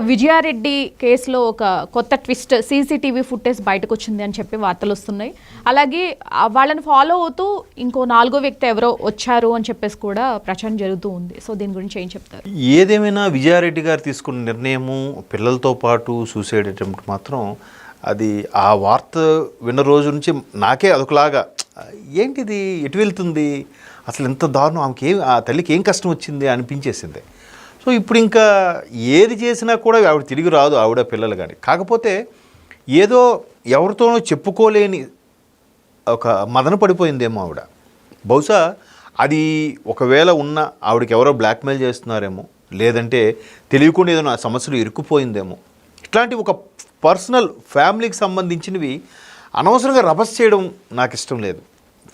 విజయారెడ్డి కేసులో ఒక కొత్త ట్విస్ట్, సీసీటీవీ ఫుటేజ్ బయటకు వచ్చింది అని చెప్పి వార్తలు వస్తున్నాయి. అలాగే వాళ్ళని ఫాలో అవుతూ ఇంకో 4వ వ్యక్తి ఎవరో వచ్చారు అని చెప్పేసి కూడా ప్రచారం జరుగుతూ ఉంది. సో దీని గురించి ఏం చెప్తారు? ఏదేమైనా విజయారెడ్డి గారు తీసుకున్న నిర్ణయము పిల్లలతో పాటు సూసైడ్ అటెంప్ట్ మాత్రం అది ఆ వార్త విన్న రోజు నుంచి నాకే అదొకలాగా ఏంటిది, ఎటు వెళ్తుంది, అసలు ఎంత దారుణం, ఆమెకి ఆ తల్లికి ఏం కష్టం వచ్చింది అనిపించేసింది. సో ఇప్పుడు ఇంకా ఏది చేసినా కూడా ఆవిడ తిరిగి రాదు, ఆవిడ పిల్లలు కానీ. కాకపోతే ఏదో ఎవరితోనో చెప్పుకోలేని ఒక మదన పడిపోయిందేమో ఆవిడ. బహుశా అది ఒకవేళ ఉన్న ఆవిడకి ఎవరో బ్లాక్మెయిల్ చేస్తున్నారేమో, లేదంటే తెలియకుండా ఏదైనా సమస్యలు ఇరుక్కుపోయిందేమో. ఇట్లాంటి ఒక పర్సనల్ ఫ్యామిలీకి సంబంధించినవి అనవసరంగా రభస్ చేయడం నాకు ఇష్టం లేదు,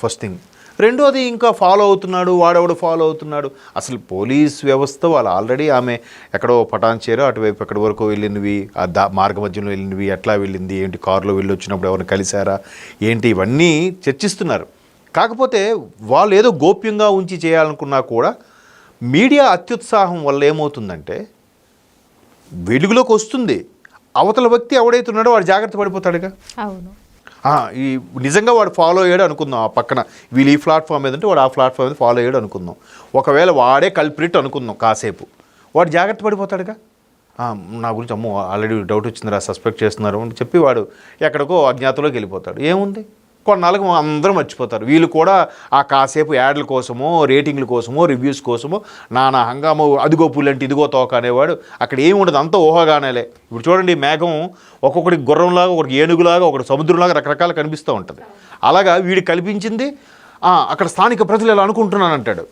ఫస్ట్ థింగ్. రెండోది ఇంకా ఫాలో అవుతున్నాడు, వాడెవడు ఫాలో అవుతున్నాడు. అసలు పోలీస్ వ్యవస్థ వాళ్ళు ఆల్రెడీ ఆమె ఎక్కడో పటాన్చేరో అటువైపు ఎక్కడి వరకు వెళ్ళినవి, ఆ మార్గ మధ్యంలో వెళ్ళినవి, ఎట్లా వెళ్ళింది, ఏంటి కారులో వెళ్ళి వచ్చినప్పుడు ఎవరిని కలిశారా ఏంటి, ఇవన్నీ చర్చిస్తున్నారు. కాకపోతే వాళ్ళు ఏదో గోప్యంగా ఉంచి చేయాలనుకున్నా కూడా మీడియా అత్యుత్సాహం వల్ల ఏమవుతుందంటే వెలుగులోకి వస్తుంది. అవతల వ్యక్తి ఎవడైతున్నాడో వాడు జాగ్రత్త పడిపోతాడుగా. అవును, ఈ నిజంగా వాడు ఫాలో అయ్యాడు అనుకుందాం, ఆ పక్కన వీళ్ళు ఈ ప్లాట్ఫామ్ మీద ఉంటే వాడు ఆ ప్లాట్ఫామ్ మీద ఫాలో అయ్యాడు అనుకుందాం. ఒకవేళ వాడే కల్ప్రిట్ అనుకుందాం కాసేపు, వాడు జాగ్రత్త పడిపోతాడుగా. నా గురించి అమ్మో ఆల్రెడీ డౌట్ వచ్చిందిరా, సస్పెక్ట్ చేస్తున్నారు అని చెప్పి వాడు ఎక్కడికో అజ్ఞాతంలోకి వెళ్ళిపోతాడు. ఏముంది, కొన్నాళ్ళకు అందరూ మర్చిపోతారు. వీళ్ళు కూడా ఆ కాసేపు యాడ్ల కోసమో, రేటింగ్ల కోసమో, రివ్యూస్ కోసమో నానా హంగామో, అదిగో పుల్లంటే ఇదిగో తోక అనేవాడు. అక్కడ ఏమి ఉండదు, అంతా ఊహాగానేలే. ఇప్పుడు చూడండి, మేఘం ఒక్కొక్కటి గుర్రంలాగా, ఒకటి ఏనుగులాగా, ఒకటి సముద్రంలాగా రకరకాలు కనిపిస్తూ ఉంటుంది. అలాగా వీడు కల్పించింది అక్కడ స్థానిక ప్రజలు ఎలా అనుకుంటున్నానంటాడు.